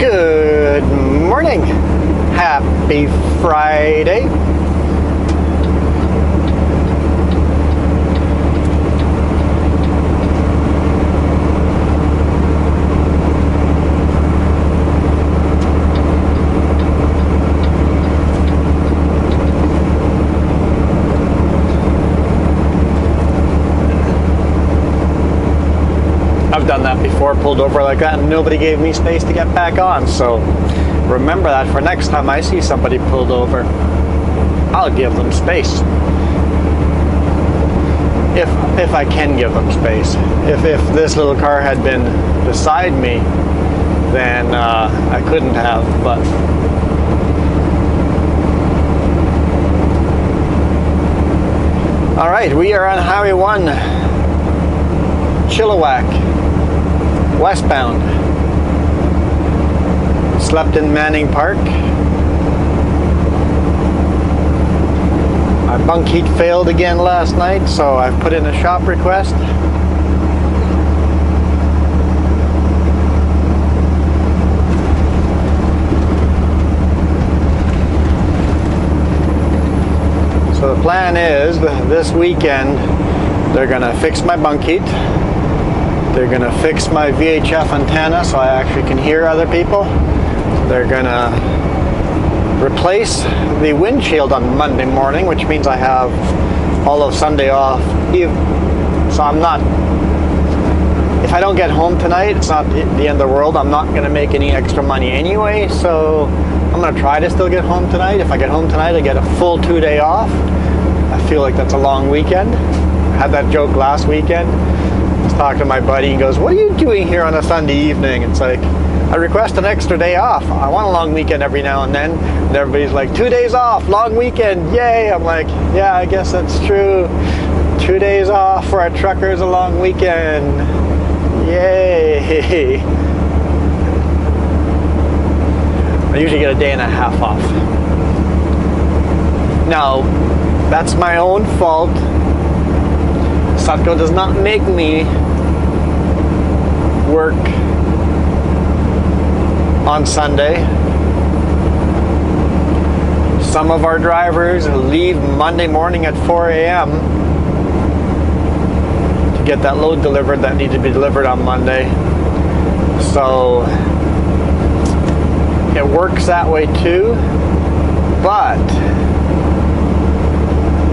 Good morning. Happy Friday. I've done that before, pulled over like that, and nobody gave me space to get back on. So remember that for next time I see somebody pulled over. I'll give them space. If I can give them space. If this little car had been beside me, then I couldn't have, but all right, we are on Highway 1, Chilliwack, westbound. Slept in Manning Park. My bunk heat failed again last night, so I've put in a shop request. So the plan is this weekend they're gonna fix my bunk heat. They're gonna fix my VHF antenna so I actually can hear other people. They're gonna replace the windshield on Monday morning, which means I have all of Sunday off. So I'm not, if I don't get home tonight, it's not the end of the world. I'm not gonna make any extra money anyway, so I'm gonna try to still get home tonight. If I get home tonight, I get a full 2-day off. I feel like that's a long weekend. I had that joke last weekend. I was talking to my buddy, he goes, "What are you doing here on a Sunday evening?" It's like, I request an extra day off. I want a long weekend every now and then. And everybody's like, 2 days off, long weekend, yay. I'm like, yeah, I guess that's true. 2 days off for a trucker is a long weekend. Yay. I usually get a day and a half off. Now, that's my own fault. Satco does not make me work on Sunday. Some of our drivers leave Monday morning at 4 a.m. to get that load delivered that needs to be delivered on Monday. So it works that way too, but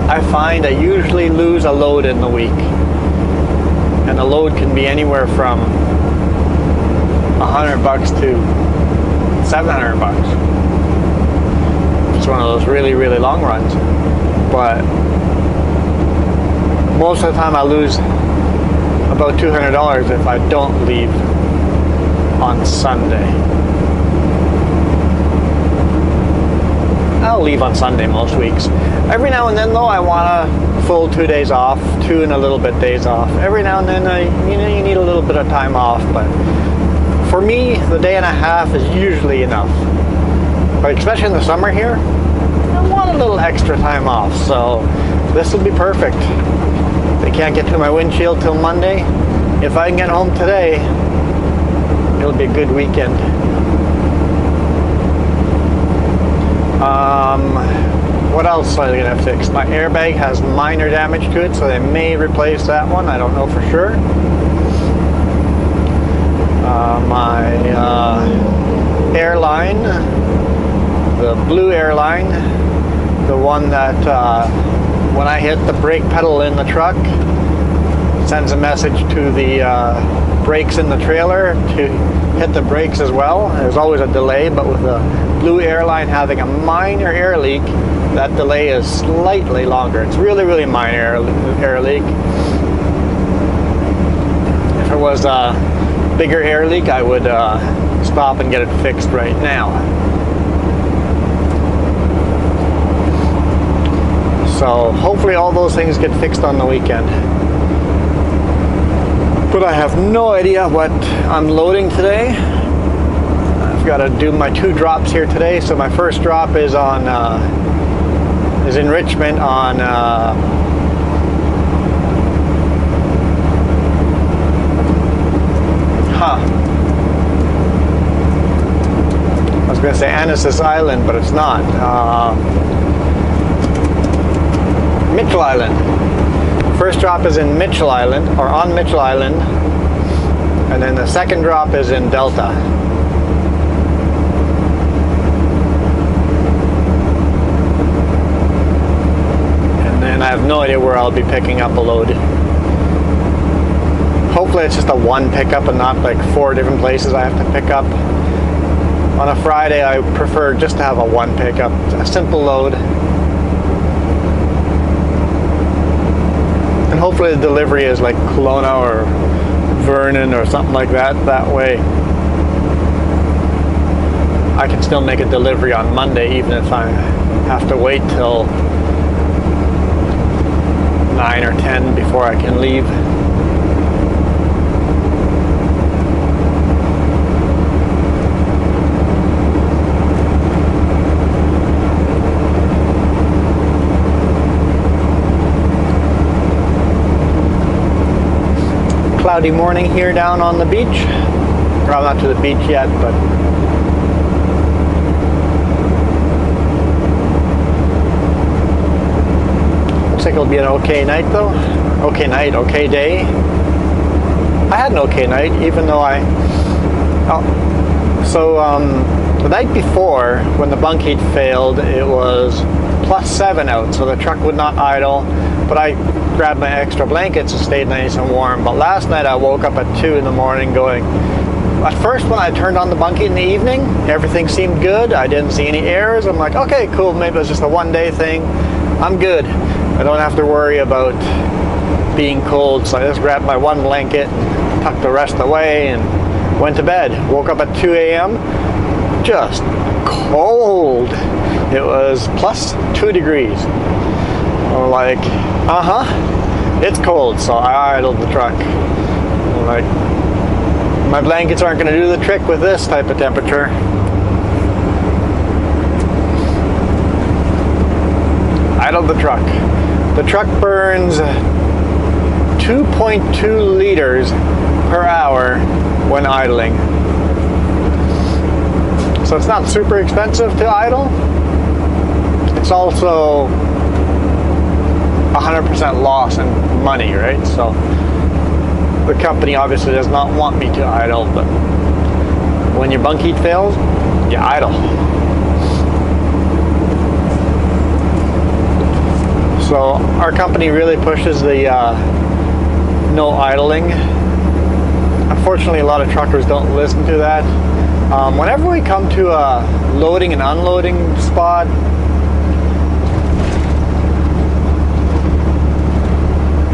I find I usually lose a load in the week, and the load can be anywhere from $100 to $700. It's one of those really, really long runs, but most of the time I lose about $200 if I don't leave on Sunday. I'll leave on Sunday most weeks. Every now and then though, I want a full 2 days off, 2 and a little bit days off. Every now and then, you need a little bit of time off, but for me, the day and a half is usually enough. But especially in the summer here, I want a little extra time off, so this will be perfect. They can't get to my windshield till Monday. If I can get home today, it'll be a good weekend. What else are they gonna fix? My airbag has minor damage to it, so they may replace that one. I don't know for sure. My airline, the blue airline, the one that when I hit the brake pedal in the truck, sends a message to the brakes in the trailer to hit the brakes as well. There's always a delay, but with the blue airline having a minor air leak, that delay is slightly longer. It's really, really minor air leak. If it was a bigger air leak, I would stop and get it fixed right now. So hopefully all those things get fixed on the weekend. But I have no idea what I'm loading today. I've got to do my 2 drops here today. So my first drop is on in Richmond on going to say Annecy Island, but it's not. Mitchell Island. First drop is in Mitchell Island, or on Mitchell Island, and then the second drop is in Delta. And then I have no idea where I'll be picking up a load. Hopefully it's just a one pickup and not like 4 different places I have to pick up. On a Friday, I prefer just to have a one pickup, a simple load. And hopefully the delivery is like Kelowna or Vernon or something like that. That way I can still make a delivery on Monday, even if I have to wait till 9 or 10 before I can leave. Cloudy morning here down on the beach. Well, not to the beach yet, but looks like it'll be an okay night though. Okay night, okay day. I had an okay night, even though the night before, when the bunk heat failed, it was +7 out, so the truck would not idle, but I grabbed my extra blankets and stayed nice and warm. But last night I woke up at 2 in the morning going, at first when I turned on the bunk heat in the evening, everything seemed good. I didn't see any errors. I'm like, okay, cool, maybe it's just a one-day thing. I'm good. I don't have to worry about being cold. So I just grabbed my one blanket, tucked the rest away, and went to bed. Woke up at 2 a.m. just cold. It was +2 degrees. I'm like, it's cold, so I idled the truck. I'm like, my blankets aren't going to do the trick with this type of temperature. Idled the truck. The truck burns 2.2 liters per hour when idling. So it's not super expensive to idle. It's also 100% loss in money, right? So the company obviously does not want me to idle, but when your bunk heat fails, you idle. So our company really pushes the no idling. Unfortunately, a lot of truckers don't listen to that. Whenever we come to a loading and unloading spot,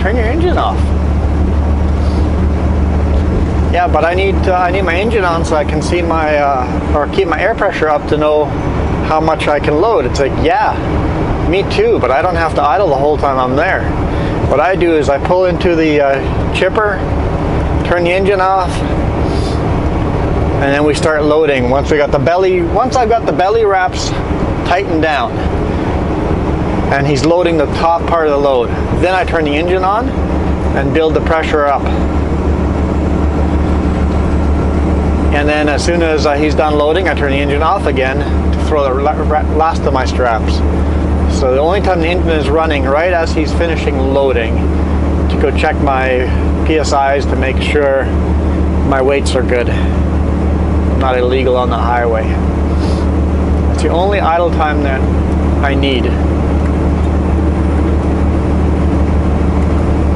turn your engine off. Yeah, but I need my engine on so I can see my or keep my air pressure up to know how much I can load. It's like, yeah, me too, but I don't have to idle the whole time I'm there. What I do is I pull into the chipper, turn the engine off, and then we start loading. Once I've got the belly wraps tightened down, and he's loading the top part of the load, then I turn the engine on and build the pressure up. And then as soon as he's done loading, I turn the engine off again to throw the last of my straps. So the only time the engine is running right as he's finishing loading, to go check my PSIs to make sure my weights are good. I'm not illegal on the highway. That's the only idle time that I need.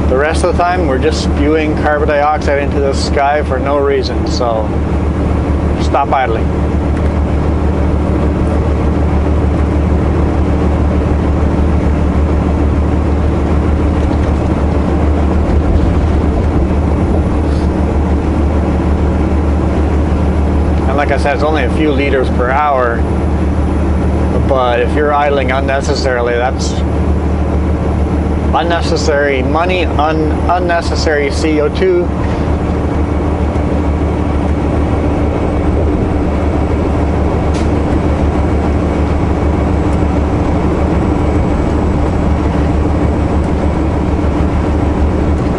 The rest of the time, we're just spewing carbon dioxide into the sky for no reason, so stop idling. And like I said, it's only a few liters per hour, but if you're idling unnecessarily, that's unnecessary money, unnecessary CO2.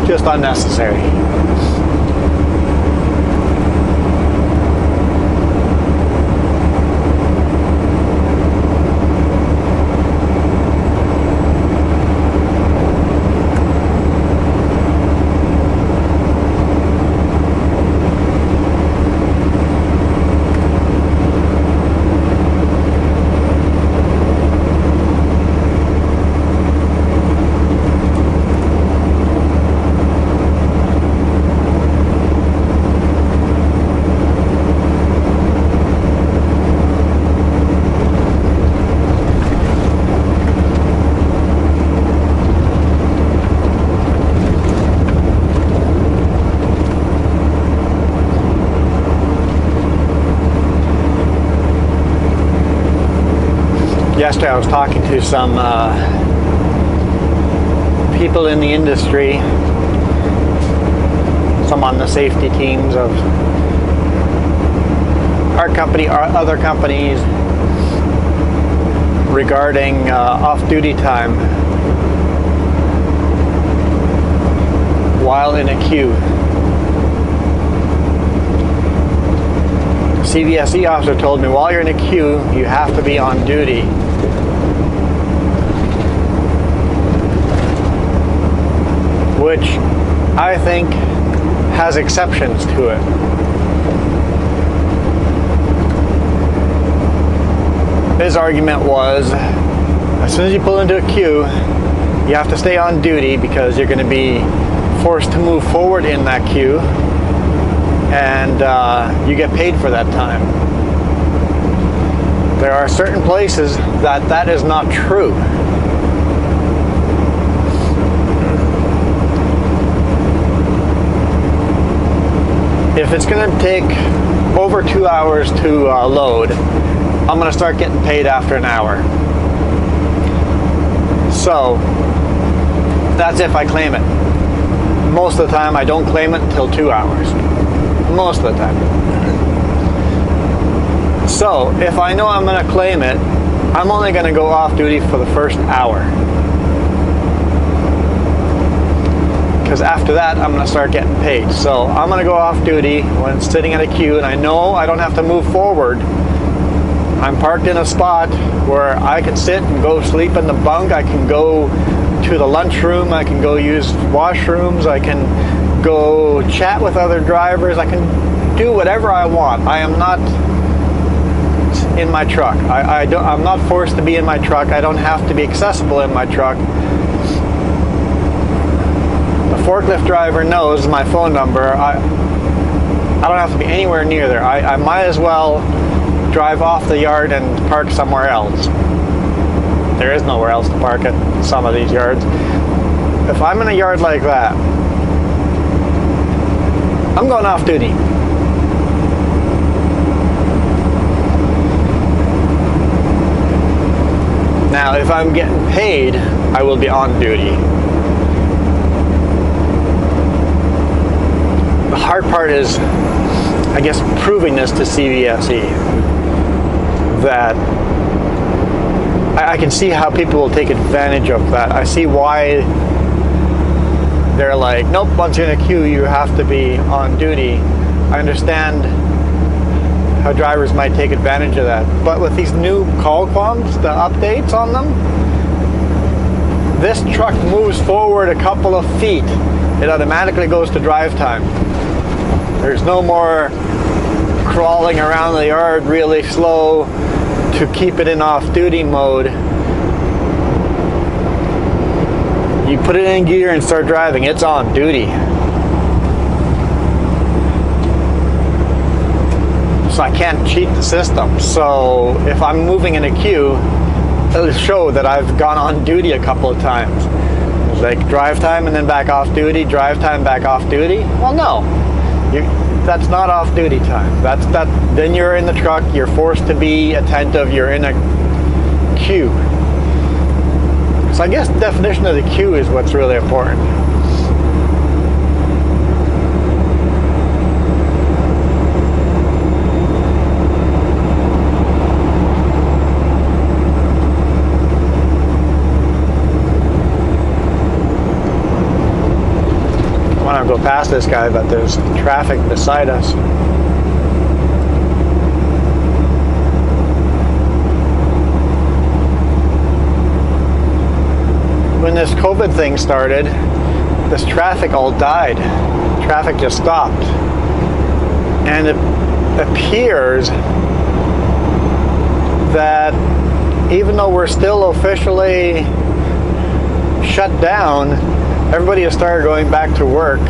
Just unnecessary. Yesterday I was talking to some people in the industry, some on the safety teams of our company, or other companies, regarding off-duty time while in a queue. The CVSE officer told me while you're in a queue, you have to be on duty. Which I think has exceptions to it. His argument was, as soon as you pull into a queue, you have to stay on duty because you're going to be forced to move forward in that queue, and you get paid for that time. There are certain places that is not true. If it's going to take over 2 hours to load, I'm going to start getting paid after an hour. So that's if I claim it. Most of the time I don't claim it until 2 hours. Most of the time. So if I know I'm going to claim it, I'm only going to go off duty for the first hour. Because after that, I'm going to start getting paid. So I'm going to go off duty when sitting in a queue, and I know I don't have to move forward. I'm parked in a spot where I can sit and go sleep in the bunk. I can go to the lunchroom. I can go use washrooms. I can go chat with other drivers. I can do whatever I want. I am not in my truck. I'm not forced to be in my truck. I don't have to be accessible in my truck. The forklift driver knows my phone number. I don't have to be anywhere near there. I might as well drive off the yard and park somewhere else. There is nowhere else to park at some of these yards. If I'm in a yard like that, I'm going off duty. Now, if I'm getting paid, I will be on duty. The hard part is, I guess, proving this to CVSE, that I can see how people will take advantage of that. I see why they're like, nope, once you're in a queue, you have to be on duty. I understand how drivers might take advantage of that. But with these new call quants, the updates on them, this truck moves forward a couple of feet. It automatically goes to drive time. There's no more crawling around the yard really slow to keep it in off-duty mode. You put it in gear and start driving, it's on duty. So I can't cheat the system. So if I'm moving in a queue, it'll show that I've gone on duty a couple of times. It's like drive time and then back off duty, drive time, back off duty. Well, no. That's not off-duty time. Then you're in the truck, you're forced to be attentive, you're in a queue. So I guess the definition of the queue is what's really important. I want to go past this guy, but there's traffic beside us. When this COVID thing started, this traffic all died. Traffic just stopped. And it appears that even though we're still officially shut down, everybody has started going back to work.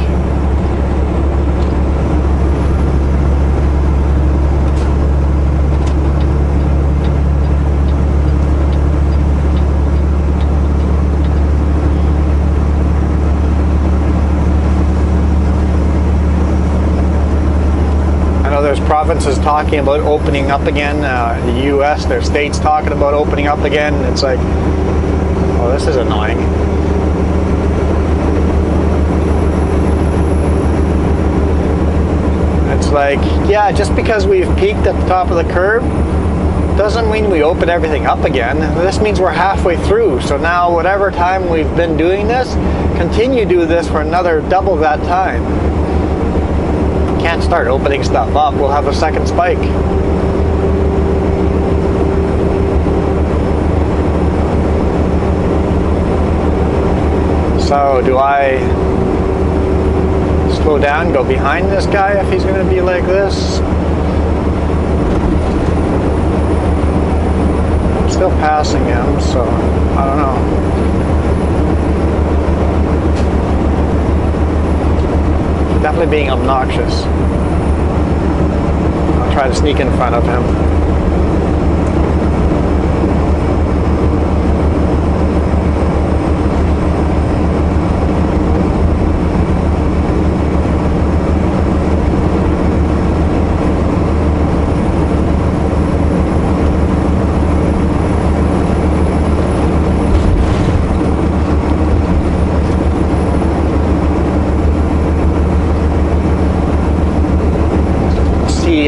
know, there's provinces talking about opening up again. The U.S., there's states talking about opening up again. It's like, oh, this is annoying. It's like, yeah, just because we've peaked at the top of the curve doesn't mean we open everything up again. This means we're halfway through. So now whatever time we've been doing this, continue to do this for another double that time. Can't start opening stuff up. We'll have a second spike. So do I slow down, go behind this guy if he's going to be like this? I'm still passing him, so I don't know. Definitely being obnoxious. I'll try to sneak in front of him.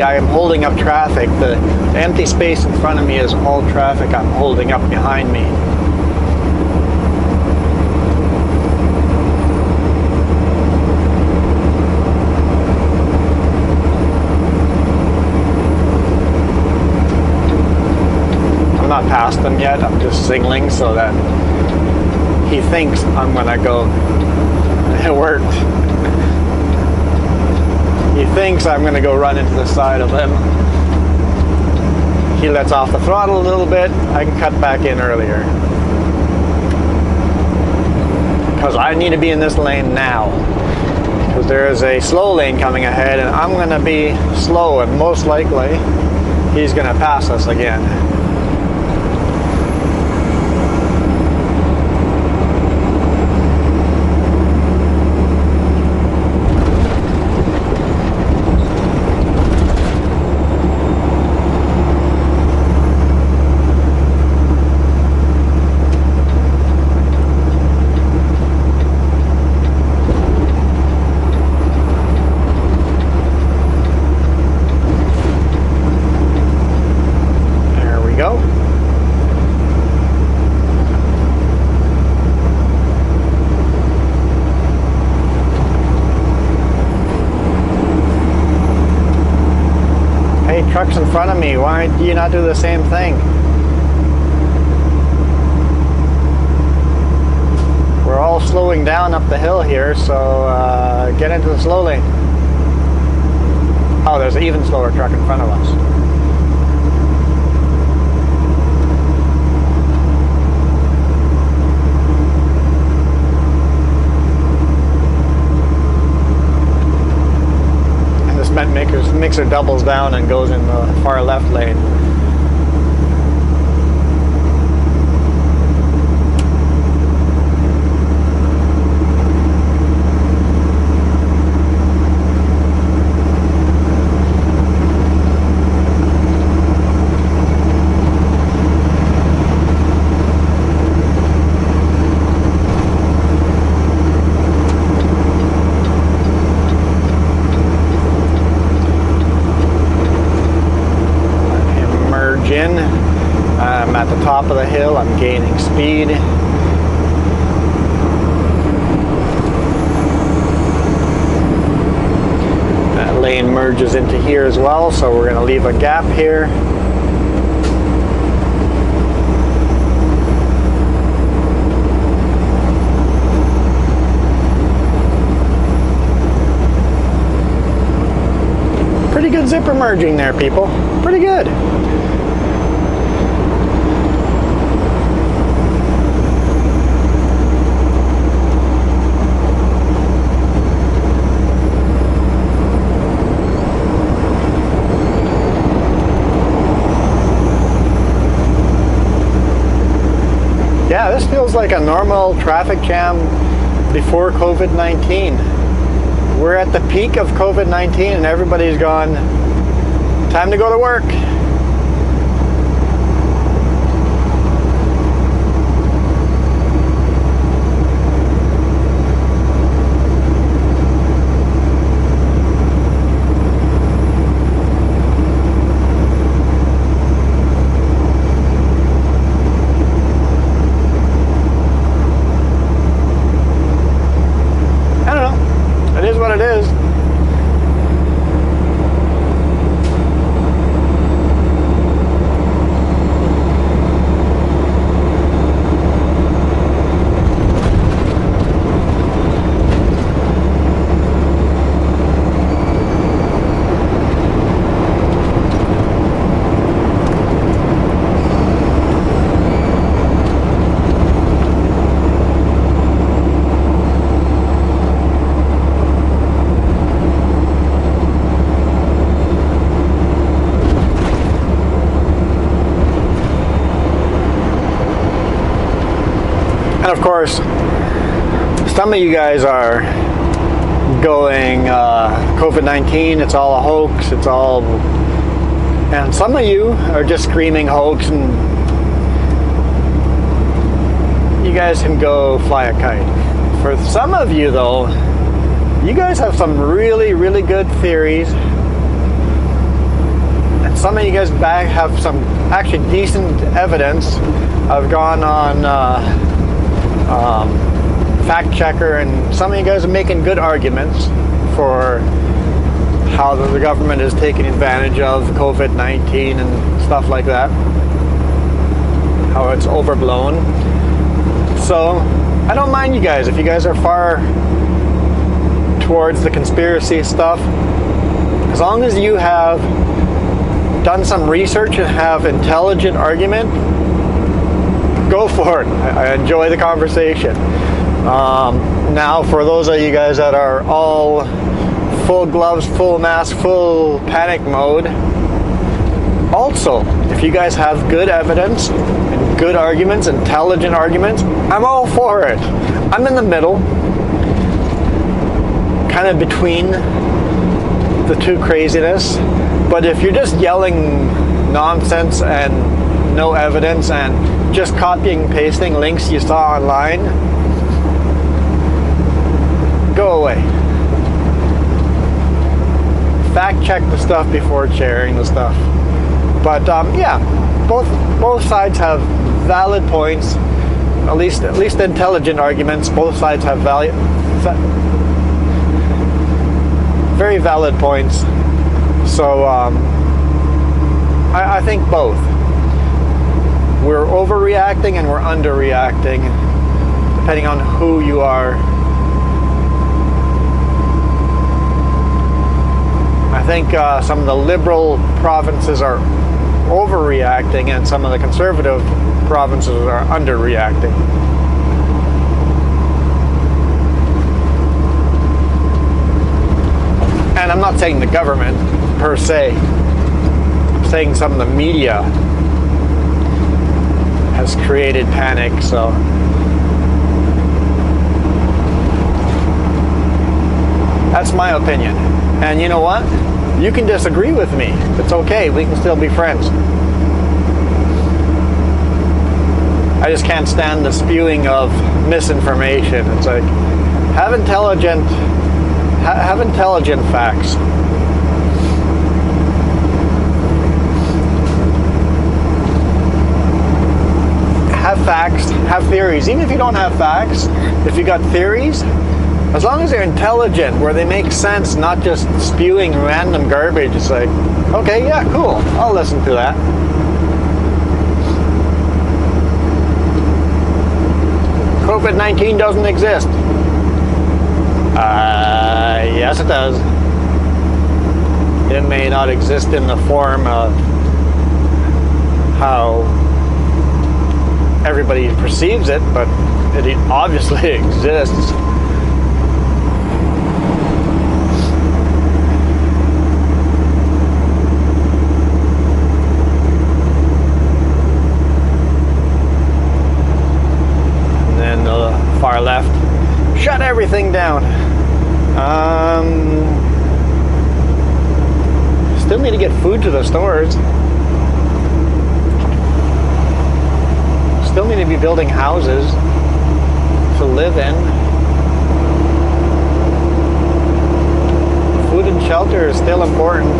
I am holding up traffic. The empty space in front of me is all traffic I'm holding up behind me. I'm not past him yet. I'm just signaling so that he thinks I'm gonna go. It worked. He thinks I'm going to go run into the side of him. He lets off the throttle a little bit. I can cut back in earlier. Because I need to be in this lane now. Because there is a slow lane coming ahead and I'm going to be slow and most likely he's going to pass us again. Trucks in front of me, why do you not do the same thing? We're all slowing down up the hill here, so get into the slow lane. Oh, there's an even slower truck in front of us. Mixer doubles down and goes in the far left lane. I'm at the top of the hill, I'm gaining speed. That lane merges into here as well, so we're going to leave a gap here. Pretty good zipper merging there, people. Pretty good. Yeah, this feels like a normal traffic jam before COVID-19. We're at the peak of COVID-19 and everybody's gone, Time to go to work. I don't know. It is what it is. And of course, some of you guys are going, COVID-19, it's all a hoax, it's all... And some of you are just screaming hoax, and you guys can go fly a kite. For some of you, though, you guys have some really, really good theories. And some of you guys have some actually decent evidence. I've gone on... fact checker, and some of you guys are making good arguments for how the government is taking advantage of COVID-19 and stuff like that, how it's overblown. So I don't mind you guys if you guys are far towards the conspiracy stuff, as long as you have done some research and have intelligent argument. Go for it. I enjoy the conversation. Now, for those of you guys that are all full gloves, full mask, full panic mode, also, if you guys have good evidence and good arguments, intelligent arguments, I'm all for it. I'm in the middle, kind of between the two craziness. But if you're just yelling nonsense and no evidence and just copying and pasting links you saw online, go away. Fact check the stuff before sharing the stuff. But yeah, both sides have valid points. At least intelligent arguments. Both sides have very valid points. So I think both. We're overreacting and we're underreacting, depending on who you are. I think some of the liberal provinces are overreacting and some of the conservative provinces are underreacting. And I'm not saying the government per se. I'm saying some of the media has created panic, so that's my opinion. And you know what? You can disagree with me. It's okay. We can still be friends. I just can't stand the spewing of misinformation. It's like, have intelligent facts. Have facts, have theories. Even if you don't have facts, if you got theories, as long as they're intelligent, where they make sense, not just spewing random garbage, it's like, okay, yeah, cool, I'll listen to that. COVID-19 doesn't exist. Yes, it does. It may not exist in the form of how everybody perceives it, but it obviously exists. And then the far left, shut everything down. Still need to get food to the stores. Still need to be building houses to live in. Food and shelter is still important.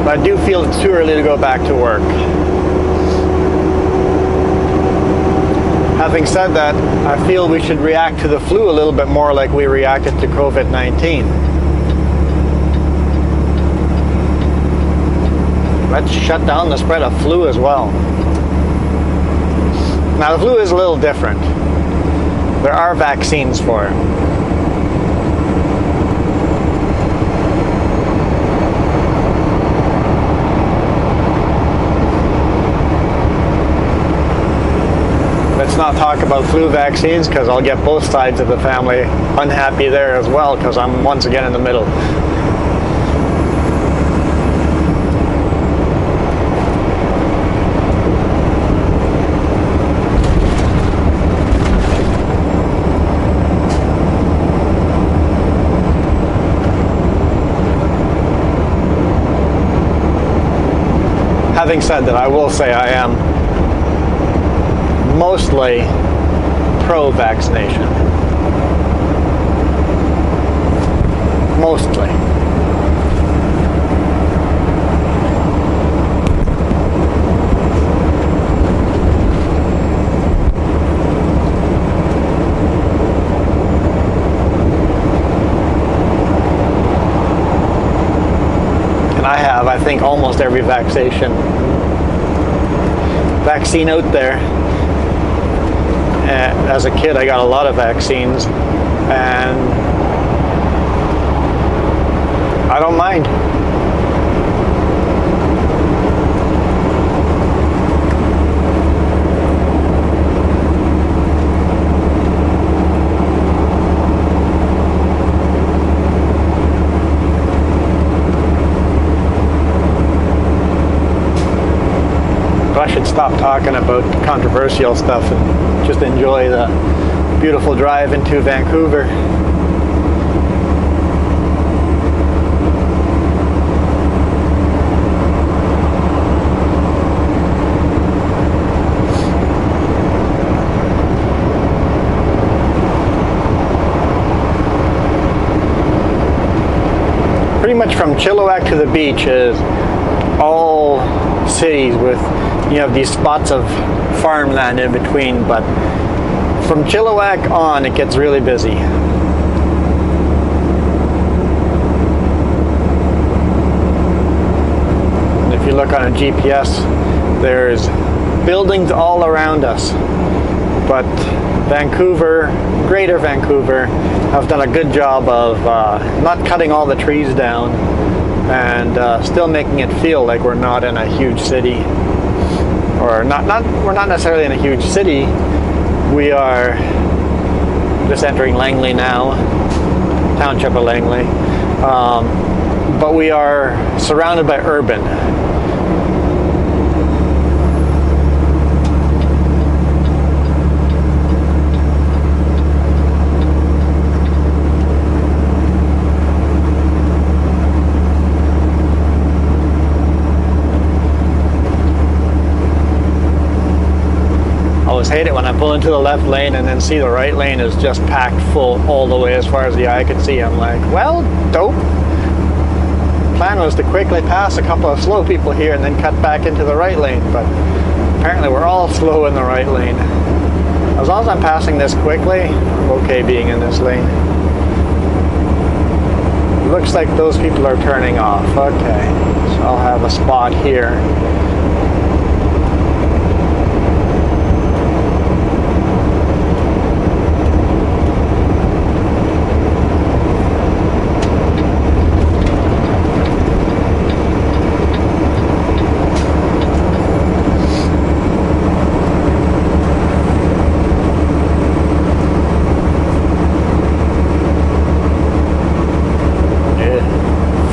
But I do feel it's too early to go back to work. Having said that, I feel we should react to the flu a little bit more like we reacted to COVID-19. Let's shut down the spread of flu as well. Now the flu is a little different. There are vaccines for it. Let's not talk about flu vaccines because I'll get both sides of the family unhappy there as well because I'm once again in the middle. Having said that, I will say I am mostly pro-vaccination. Mostly. And I have, I think, almost every vaccine out there. As a kid, I got a lot of vaccines, and I don't mind. But I should stop talking about controversial stuff and just enjoy the beautiful drive into Vancouver. Pretty much from Chilliwack to the beach is all cities with, you have these spots of farmland in between, but from Chilliwack on it gets really busy. And if you look on a GPS, there's buildings all around us, but Vancouver, Greater Vancouver, have done a good job of not cutting all the trees down and still making it feel like we're not in a huge city. Or we're not necessarily in a huge city. We are just entering Langley now, township of Langley, but we are surrounded by urban. I always hate it when I pull into the left lane and then see the right lane is just packed full all the way as far as the eye can see. I'm like, well, dope. Plan was to quickly pass a couple of slow people here and then cut back into the right lane, but apparently we're all slow in the right lane. As long as I'm passing this quickly, I'm okay being in this lane. Looks like those people are turning off. Okay, so I'll have a spot here.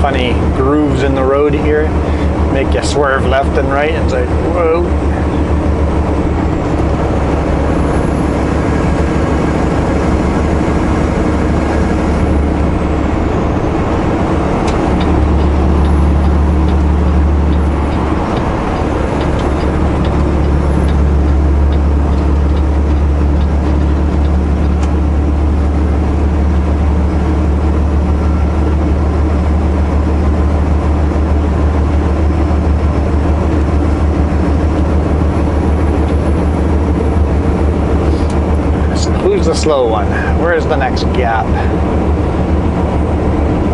Funny grooves in the road here, make you swerve left and right, and it's like, whoa. Who's the slow one? Where's the next gap?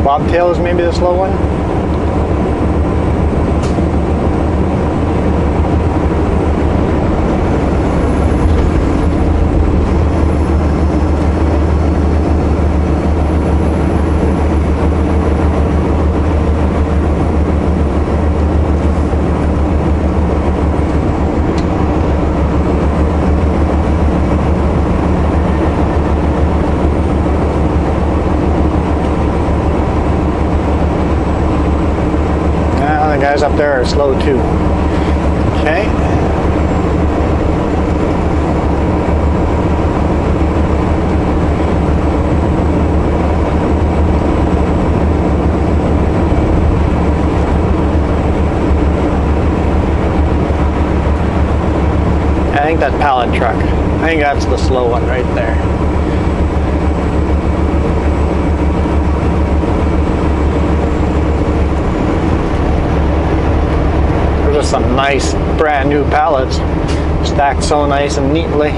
Bobtail is maybe the slow one? Guys up there are slow too. Okay. I think that pallet truck. I think that's the slow one right there. Just some nice brand new pallets stacked so nice and neatly.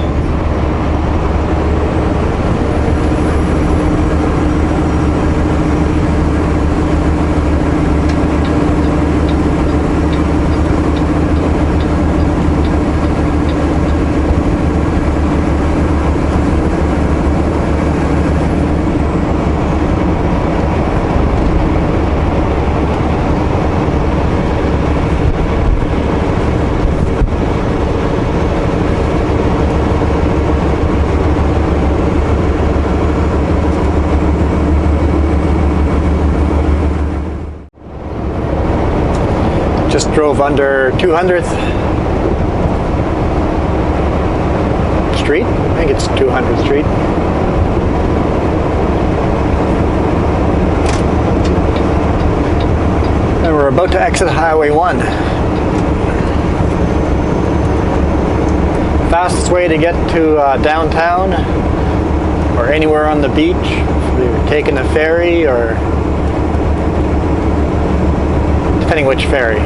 Just drove under 200th Street. I think it's 200th Street. And we're about to exit Highway 1. Fastest way to get to downtown or anywhere on the beach, if you're taking a ferry or depending which ferry.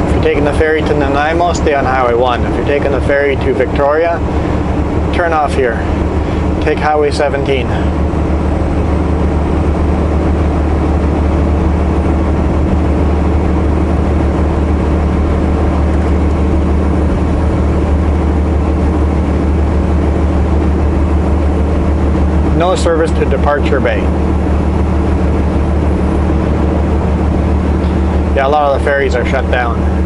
If you're taking the ferry to Nanaimo, stay on Highway 1. If you're taking the ferry to Victoria, turn off here. Take Highway 17. No service to Departure Bay. Yeah, a lot of the ferries are shut down.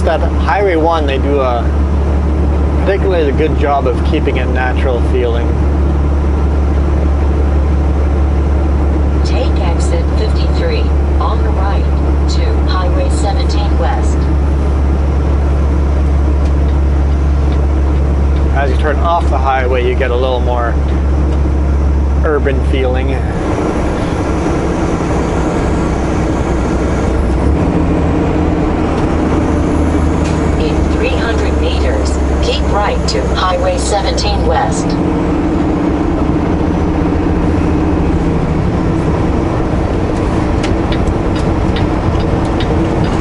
That Highway 1, they do a particularly good job of keeping it natural feeling. get a little more urban feeling. In 300 meters, keep right to Highway 17 West.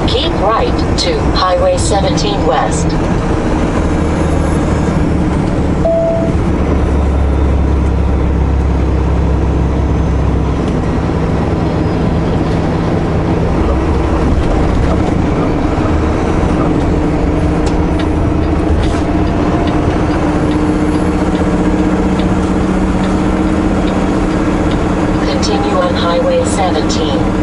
Keep right to Highway 17 West. Continue on Highway 17.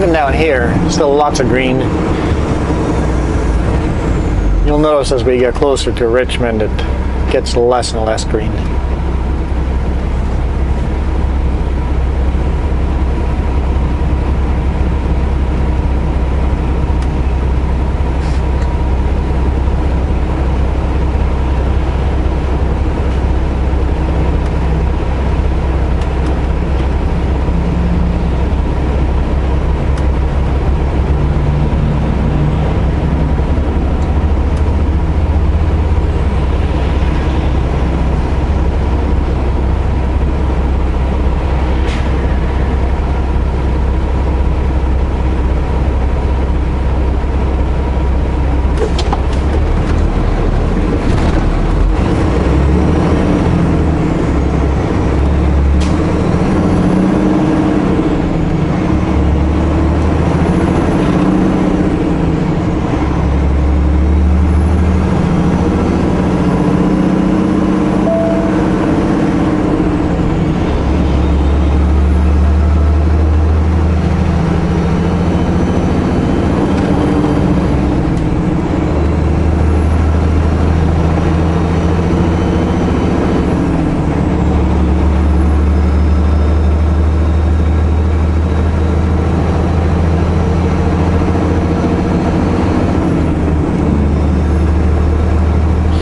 Down here, still lots of green. You'll notice as we get closer to Richmond, it gets less and less green.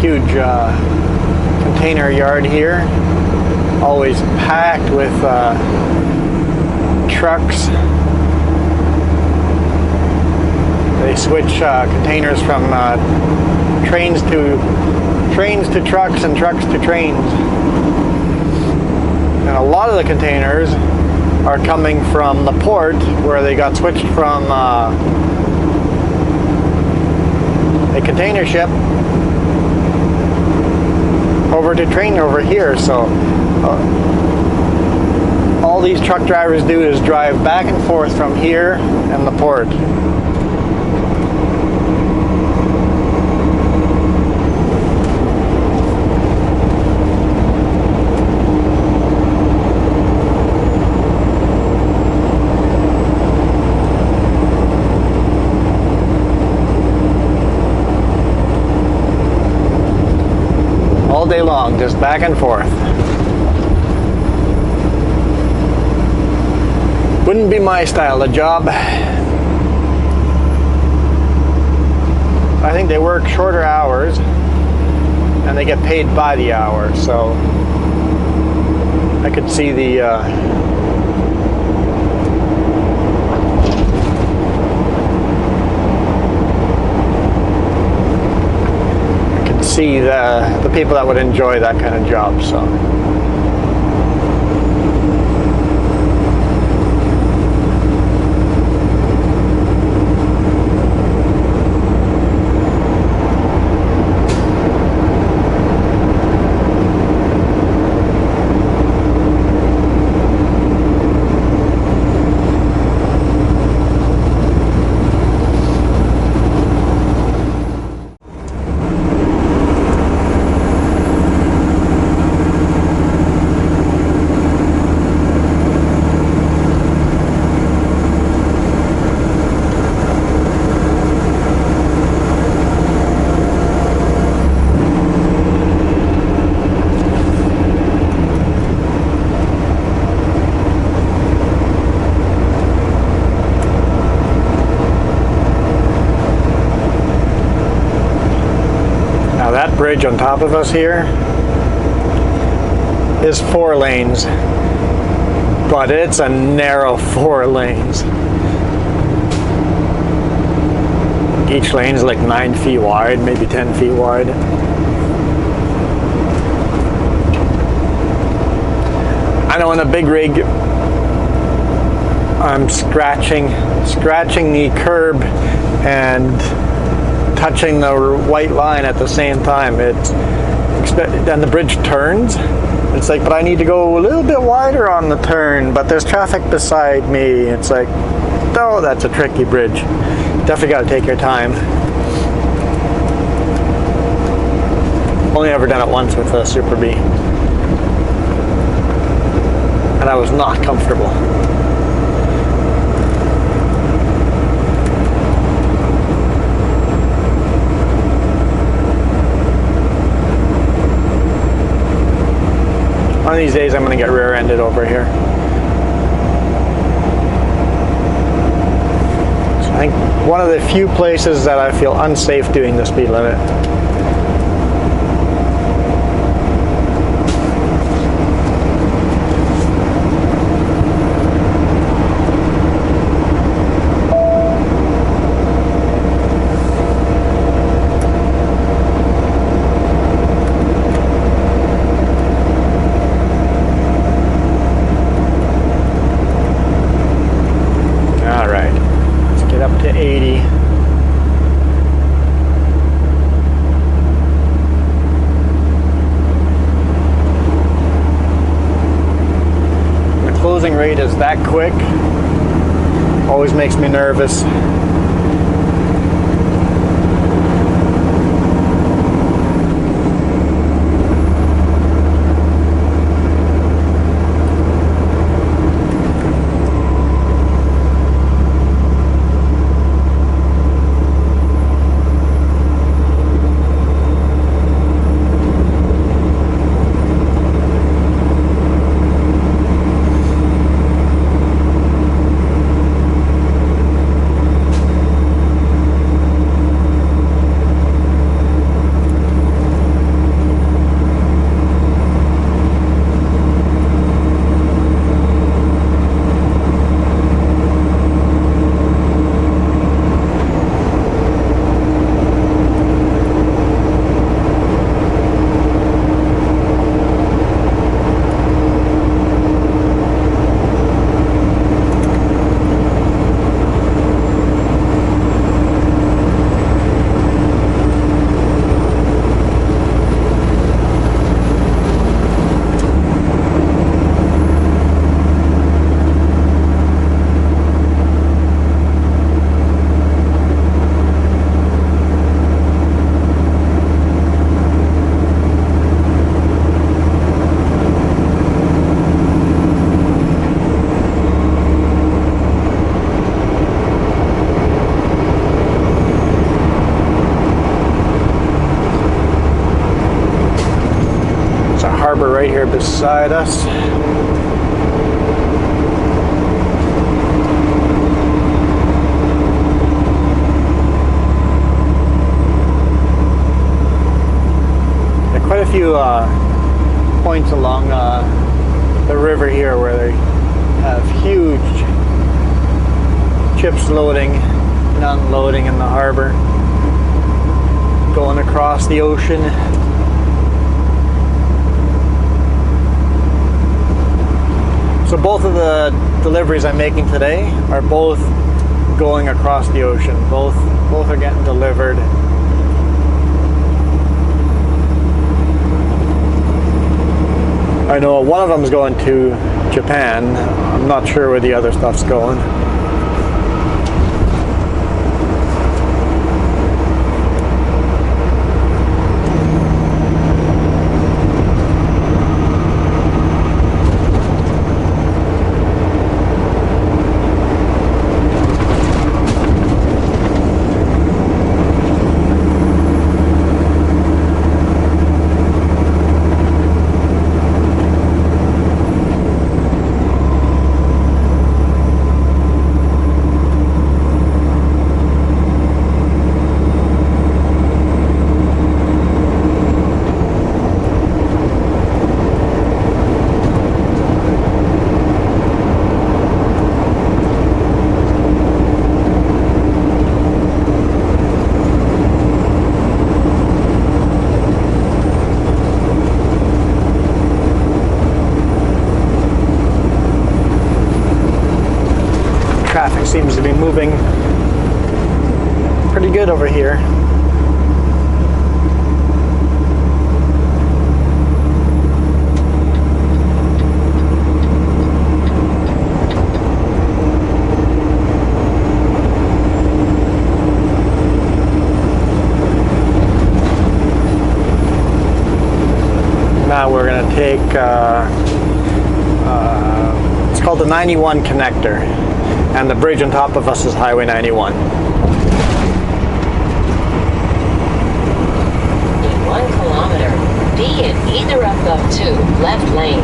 Huge container yard here, always packed with trucks. They switch containers from trains to trucks and trucks to trains. And a lot of the containers are coming from the port where they got switched from a container ship over to train over here. So all these truck drivers do is drive back and forth from here and the port. All day long, just back and forth. Wouldn't be my style of job. I think they work shorter hours and they get paid by the hour, so I could see the the people that would enjoy that kind of job. So bridge on top of us here is 4 lanes, but it's a narrow 4 lanes. Each lane is like 9 feet wide, maybe 10 feet wide. I know in a big rig, I'm scratching the curb and touching the white line at the same time. And the bridge turns. It's like, but I need to go a little bit wider on the turn, but there's traffic beside me. It's like, oh, that's a tricky bridge. Definitely got to take your time. Only ever done it once with a Super B, and I was not comfortable. One of these days I'm going to get rear-ended over here. So I think one of the few places that I feel unsafe doing the speed limit. Rate is that quick, always makes me nervous. Right here beside us. There are quite a few points along the river here where they have huge ships loading and unloading in the harbor, going across the ocean. So both of the deliveries I'm making today are both going across the ocean. Both are getting delivered. I know one of them is going to Japan. I'm not sure where the other stuff's going. seems to be moving pretty good over here. Now we're going to take, it's called the 91 connector, and the bridge on top of us is Highway 91. In 1 kilometer, be in either of the 2 left lanes,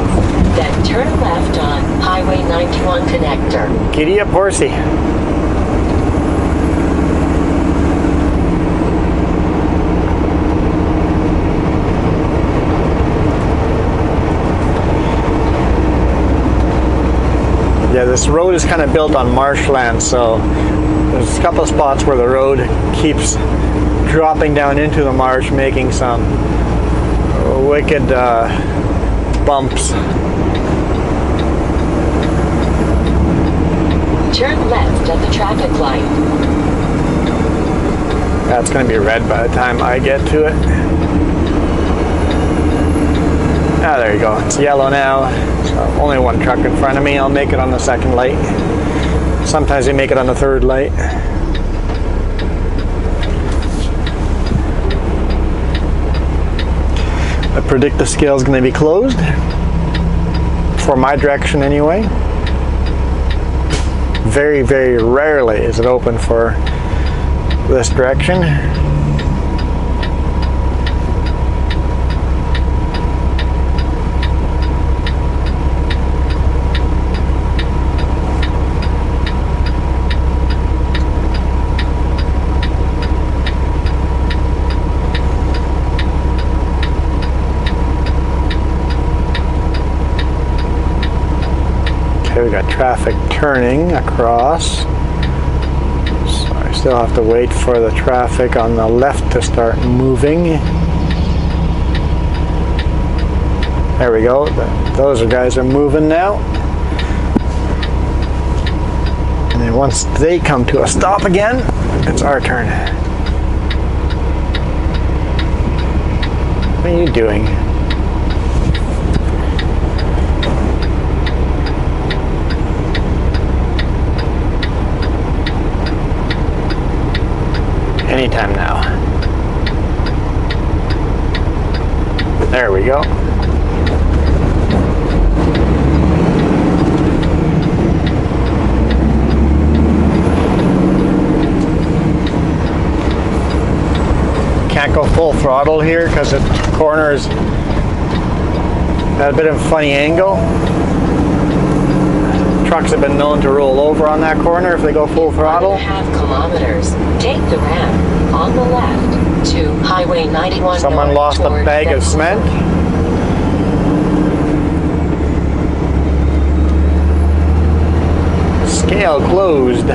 then turn left on Highway 91 connector. Giddy up, horsey. Yeah, this road is kind of built on marshland, so there's a couple of spots where the road keeps dropping down into the marsh, making some wicked bumps. Turn left at the traffic light. That's going to be red by the time I get to it. Ah, there you go. It's yellow now. So only one truck in front of me. I'll make it on the second light. Sometimes they make it on the third light. I predict the scale is going to be closed. For my direction anyway. Very, very rarely is it open for this direction. We got traffic turning across, so I still have to wait for the traffic on the left to start moving. There we go. Those guys are moving now. And then once they come to a stop again, it's our turn. What are you doing? Anytime now. There we go. Can't go full throttle here because the corner's got a bit of a funny angle. Trucks have been known to roll over on that corner if they go full throttle. 1.5 kilometers. Take the ramp on the left to Highway 91. Someone lost a bag of cement. Scale closed.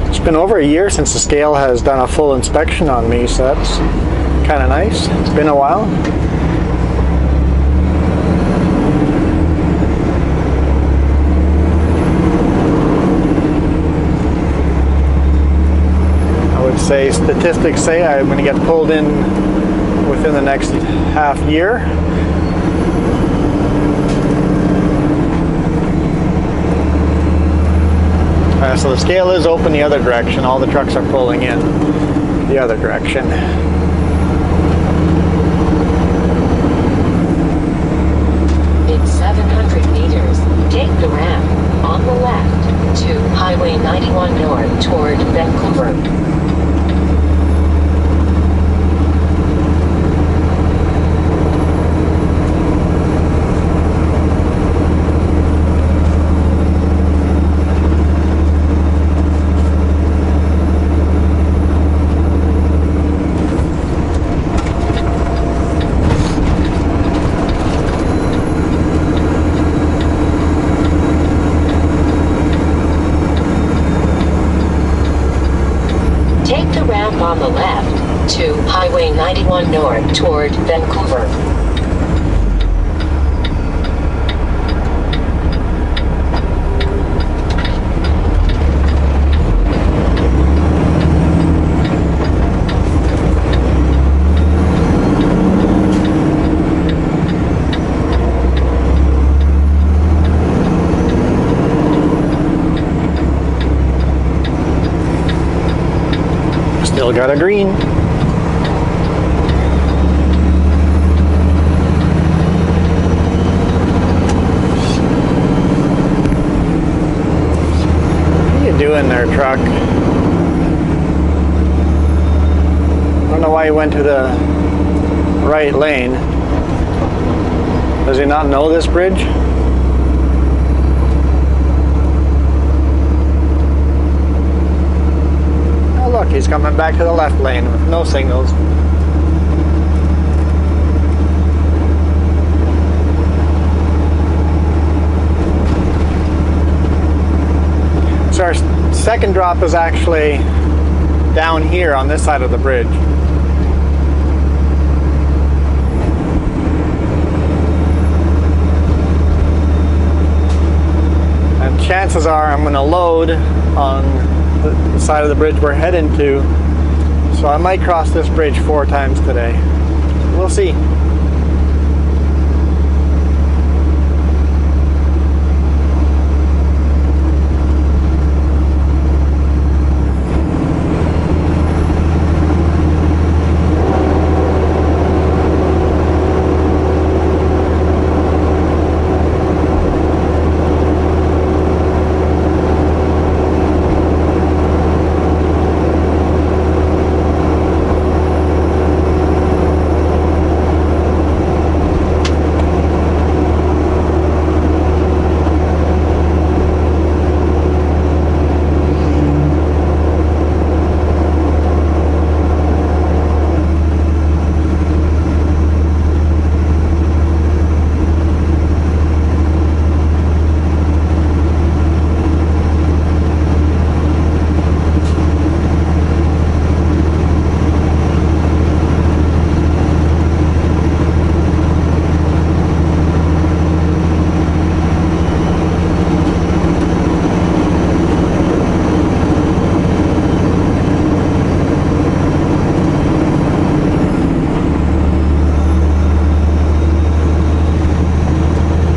It's been over a year since the scale has done a full inspection on me, so that's kind of nice. It's been a while. I would say statistics say I'm going to get pulled in within the next half year. So the scale is open the other direction. All the trucks are pulling in the other direction. In 700 meters, take the ramp on the left to Highway 91 north toward Vancouver. on the left to Highway 91 North toward Vancouver. Still got a green. What are you doing there, truck? I don't know why he went to the right lane. Does he not know this bridge? Look, he's coming back to the left lane with no signals. So our second drop is actually down here on this side of the bridge. And chances are I'm going to load on the side of the bridge we're heading to, so I might cross this bridge 4 times today. We'll see.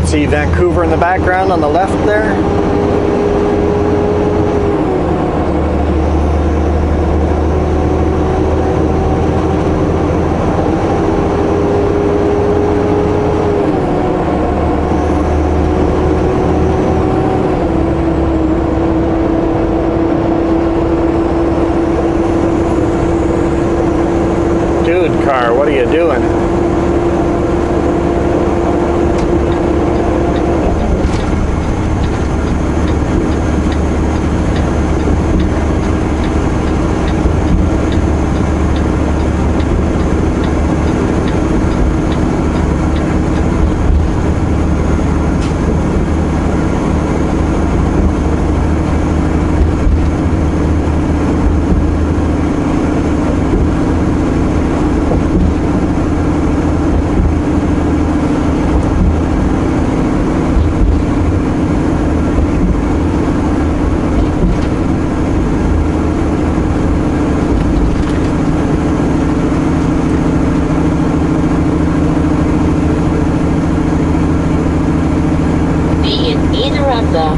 See Vancouver in the background on the left there. Dude, car, what are you doing?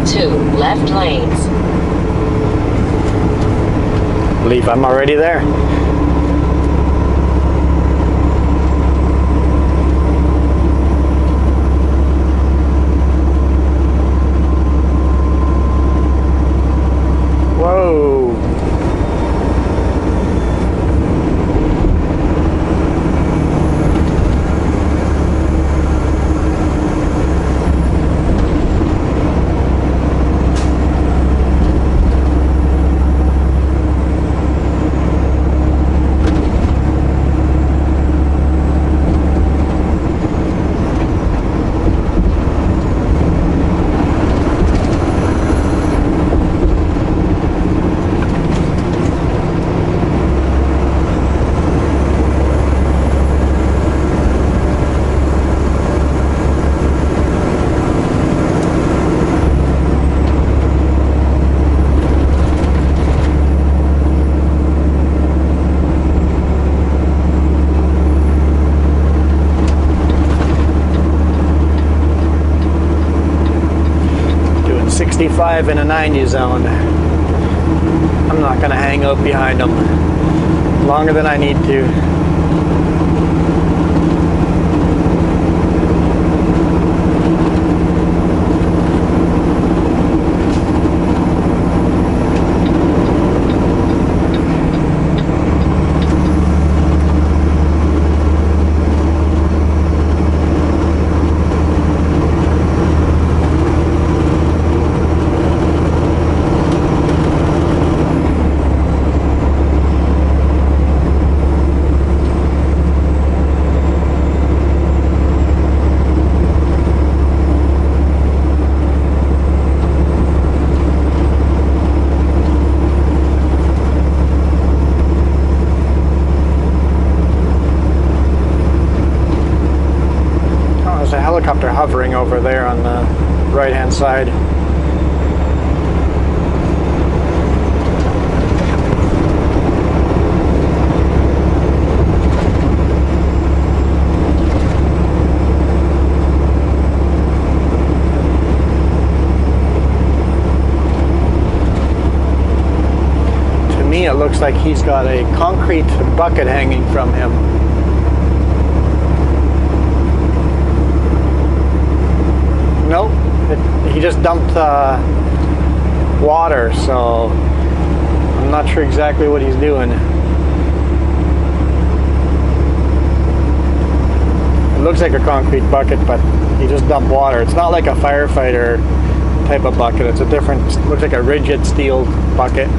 Two left lanes. Believe I'm already there. Whoa. 65 in a 90 zone. I'm not going to hang out behind them longer than I need to. Helicopter hovering over there on the right hand side. To me it looks like he's got a concrete bucket hanging from him. Nope, he just dumped water, so I'm not sure exactly what he's doing. It looks like a concrete bucket, but he just dumped water. It's not like a firefighter type of bucket. It's a different, looks like a rigid steel bucket.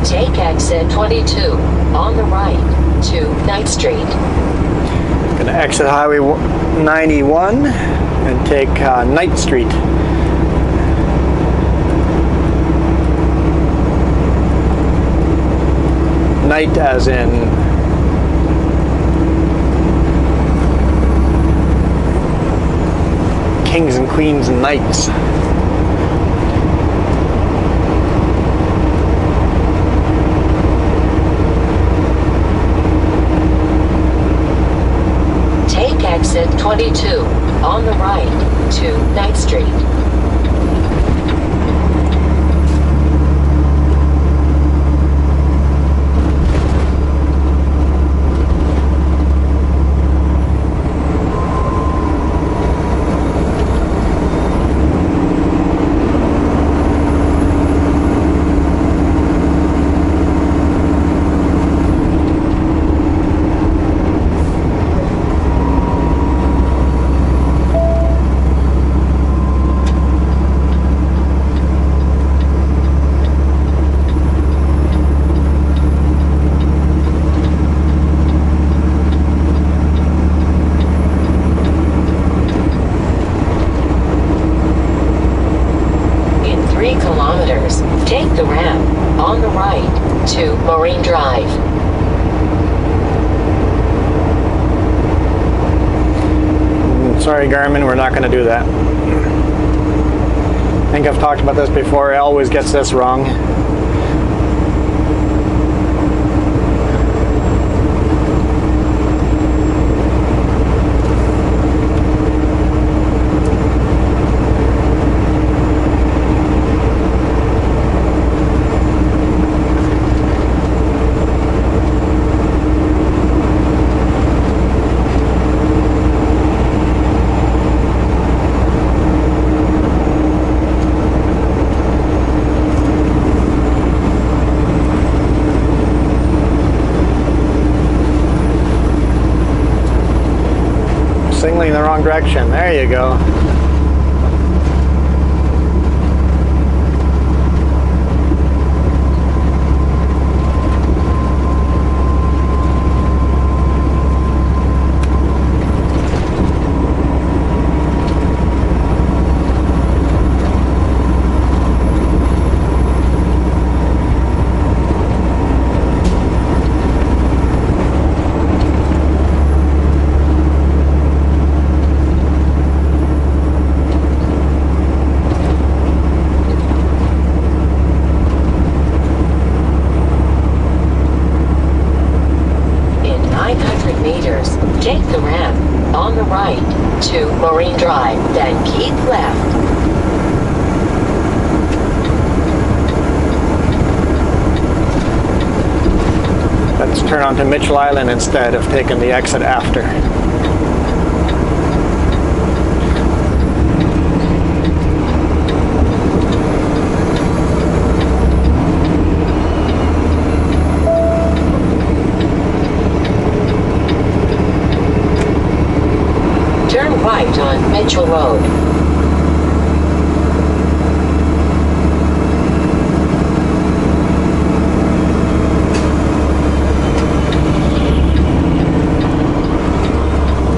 Take exit 22 on the right to Ninth Street. Gonna exit Highway 91 and take Ninth Street. Night as in kings and queens and knights. Exit 22 on the right to Ninth Street. Take the ramp on the right to Marine Drive. Sorry, Garmin, we're not going to do that. I think I've talked about this before. I always gets this wrong. Signaling the wrong direction. There you go. keep left. Let's turn onto Mitchell Island instead of taking the exit after. Turn right on Mitchell Road.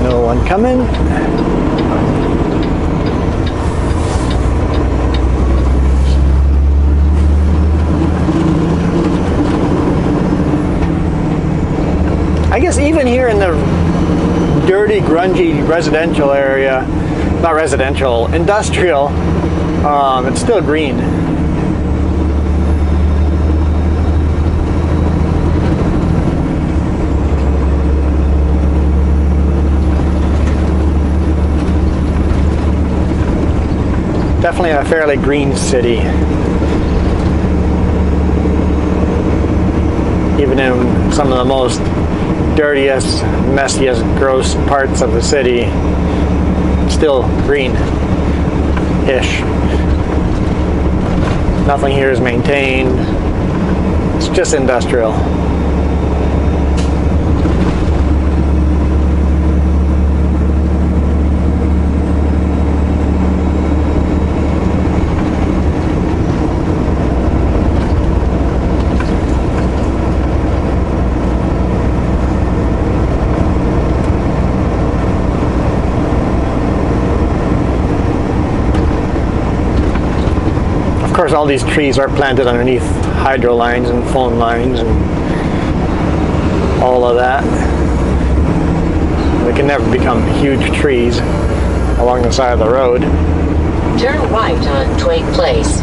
No one coming. I guess even here in the dirty, grungy residential area, not residential, industrial, it's still green. Definitely a fairly green city. Even in some of the most dirtiest, messiest, gross parts of the city, still green-ish. Nothing here is maintained. It's just industrial. Of course, all these trees are planted underneath hydro lines and phone lines and all of that. They can never become huge trees along the side of the road. Turn right on Twig Place.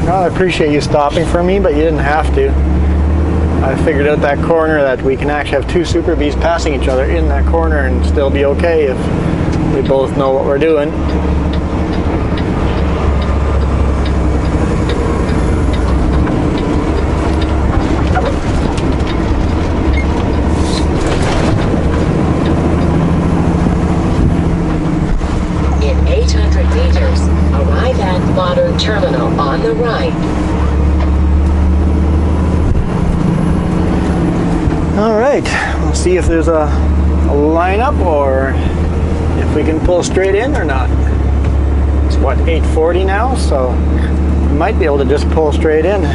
Well, I appreciate you stopping for me, but you didn't have to. I figured out that corner that we can actually have two Super Bs passing each other in that corner and still be okay if we both know what we're doing. In 800 meters, arrive at Modern Terminal on the right. All right, we'll see if there's a lineup or if we can pull straight in or not. It's what, 8:40 now, so we might be able to just pull straight in.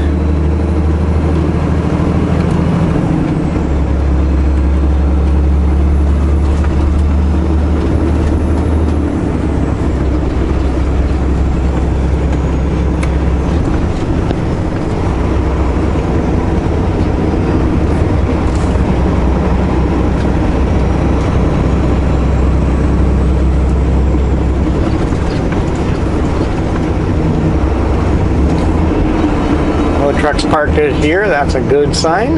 Trucks parked in here, that's a good sign.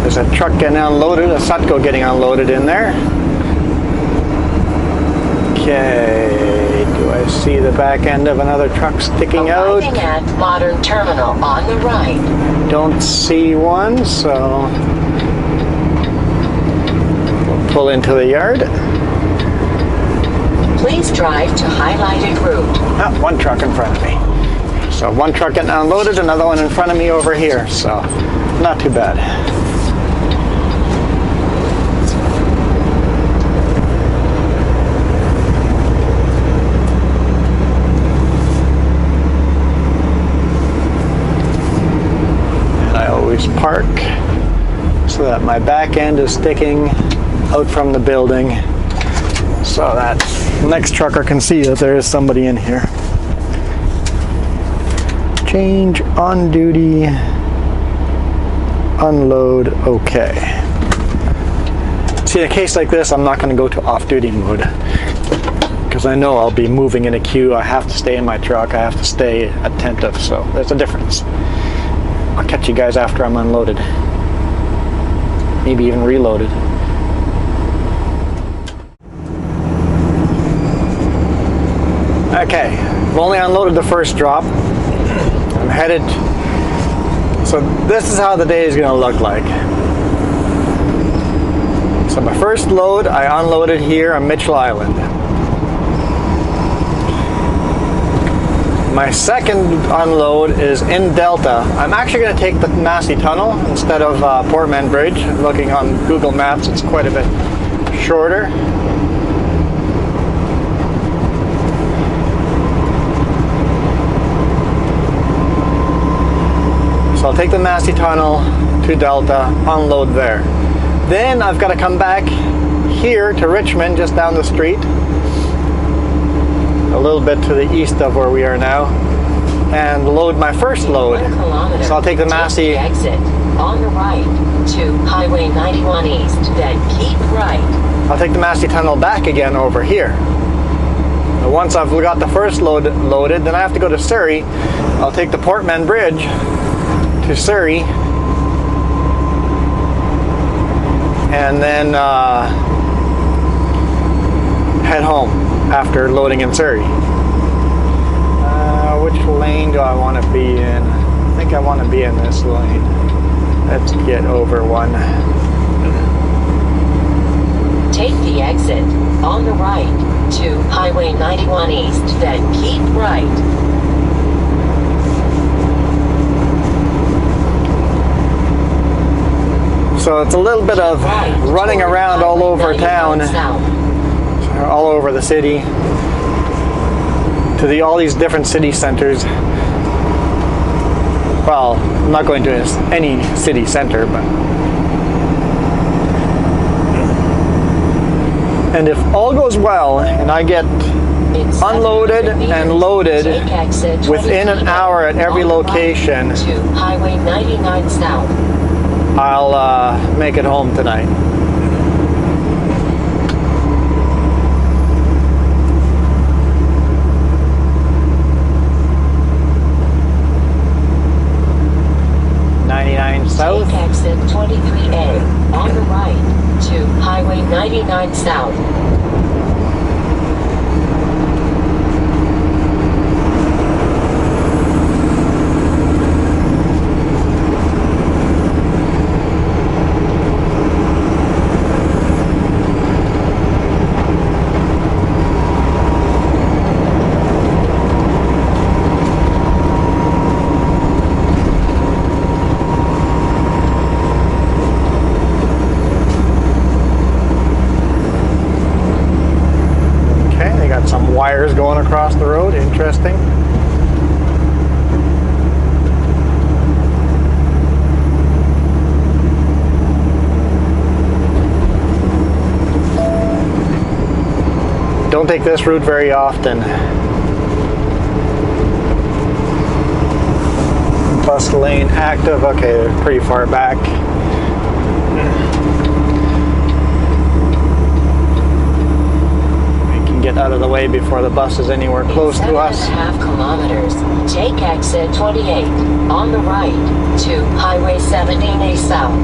There's a truck getting unloaded, a Sutco getting unloaded in there. Okay, do I see the back end of another truck sticking out? Arriving at Modern Terminal on the right. Don't see one, so we'll pull into the yard. Please drive to highlighted route. Ah, one truck in front of me. So one truck getting unloaded, another one in front of me over here, so not too bad. And I always park so that my back end is sticking out from the building so that the next trucker can see that there is somebody in here. Change on duty, unload, okay. See, in a case like this, I'm not going to go to off-duty mode because I know I'll be moving in a queue. I have to stay in my truck. I have to stay attentive, so there's a difference. I'll catch you guys after I'm unloaded. Maybe even reloaded. Okay, I've only unloaded the first drop. I'm headed. So this is how the day is going to look like. So my first load, I unloaded here on Mitchell Island. My second unload is in Delta. I'm actually going to take the Massey Tunnel instead of Portman Bridge. Looking on Google Maps, it's quite a bit shorter. So I'll take the Massey Tunnel to Delta, unload there. Then I've got to come back here to Richmond, just down the street, a little bit to the east of where we are now, and load my first load. So I'll take the Massey exit on the right to Highway 91 East, then keep right. I'll take the Massey Tunnel back again over here. And once I've got the first load loaded, then I have to go to Surrey. I'll take the Portman Bridge to Surrey, and then head home after loading in Surrey. Which lane do I want to be in? I think I want to be in this lane. Let's get over one. Take the exit on the right to Highway 91 East, then keep right. So it's a little bit of running around all over town, all over the city, to all these different city centers. Well, I'm not going to any city center, but... And if all goes well, and I get unloaded and loaded within an hour at every location, to Highway 99 South. I'll make it home tonight. South. Take exit 23A on the right to Highway 99 South. Wires going across the road, interesting. Don't take this route very often. Bus lane active. Okay, they're pretty far back. Get out of the way before the bus is anywhere close to us. 7.5 kilometers. Take exit 28 on the right to Highway 17A South.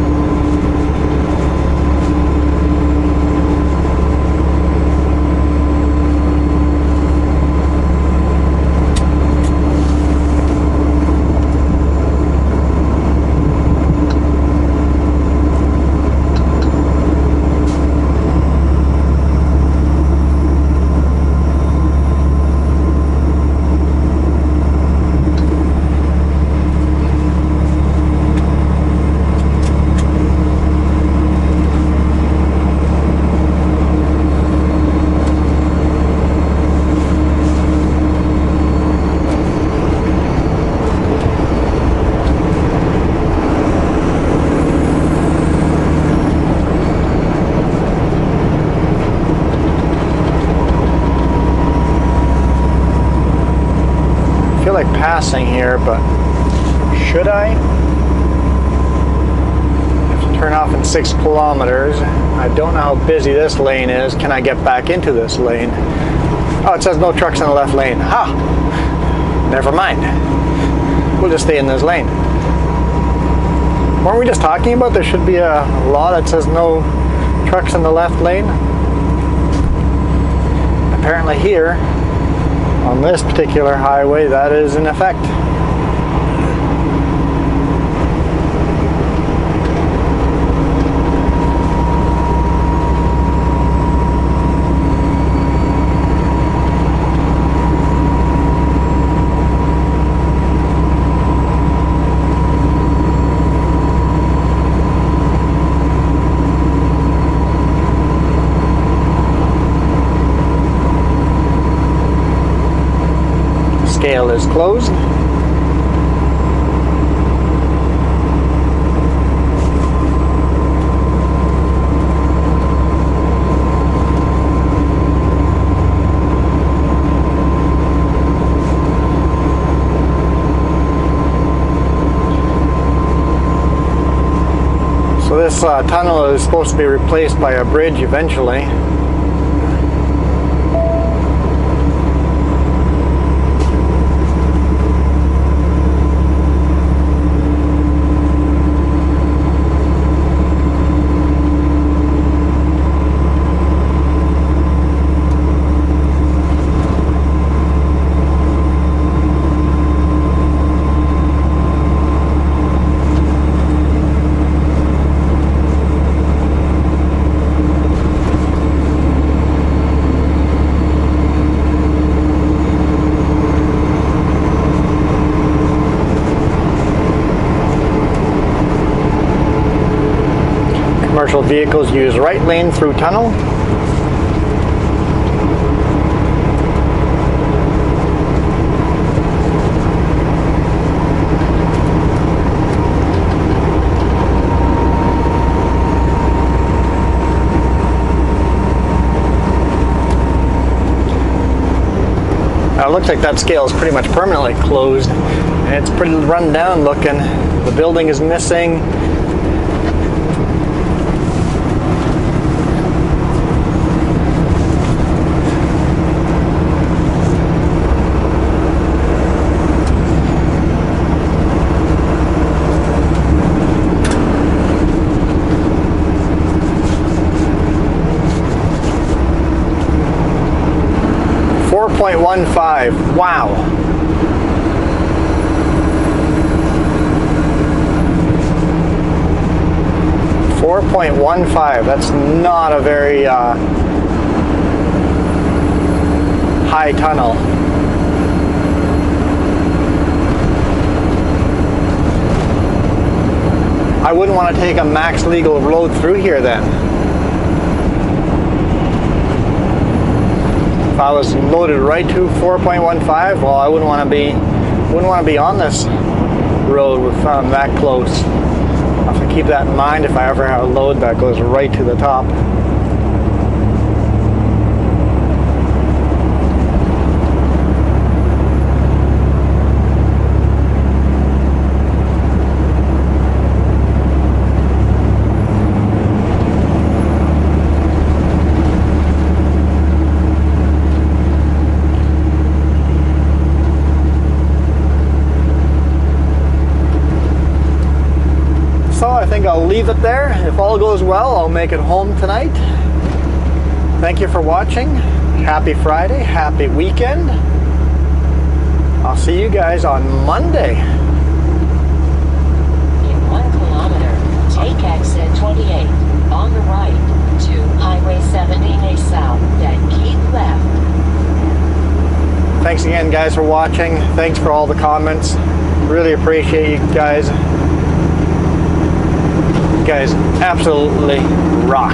Like passing here, but should I? I have to turn off in 6 kilometers. I don't know how busy this lane is. Can I get back into this lane? Oh, it says no trucks in the left lane. Ha! Never mind. We'll just stay in this lane. Weren't we just talking about there should be a law that says no trucks in the left lane? Apparently here, on this particular highway, that is in effect. Scale is closed. So this tunnel is supposed to be replaced by a bridge eventually. Commercial vehicles use right lane through tunnel. It looks like that scale is pretty much permanently closed, and it's pretty run down looking. The building is missing. .15. Wow. .15. That's not a very high tunnel. I wouldn't want to take a max legal load through here then. If I was loaded right to 4.15, well, I wouldn't want to be on this road with that close. I have to keep that in mind if I ever have a load that goes right to the top. I think I'll leave it there. If all goes well, I'll make it home tonight. Thank you for watching. Happy Friday, happy weekend. I'll see you guys on Monday. In 1 kilometer, take exit 28 on the right to Highway 70A South, then keep left. Thanks again, guys, for watching. Thanks for all the comments. Really appreciate you guys. You guys absolutely rock.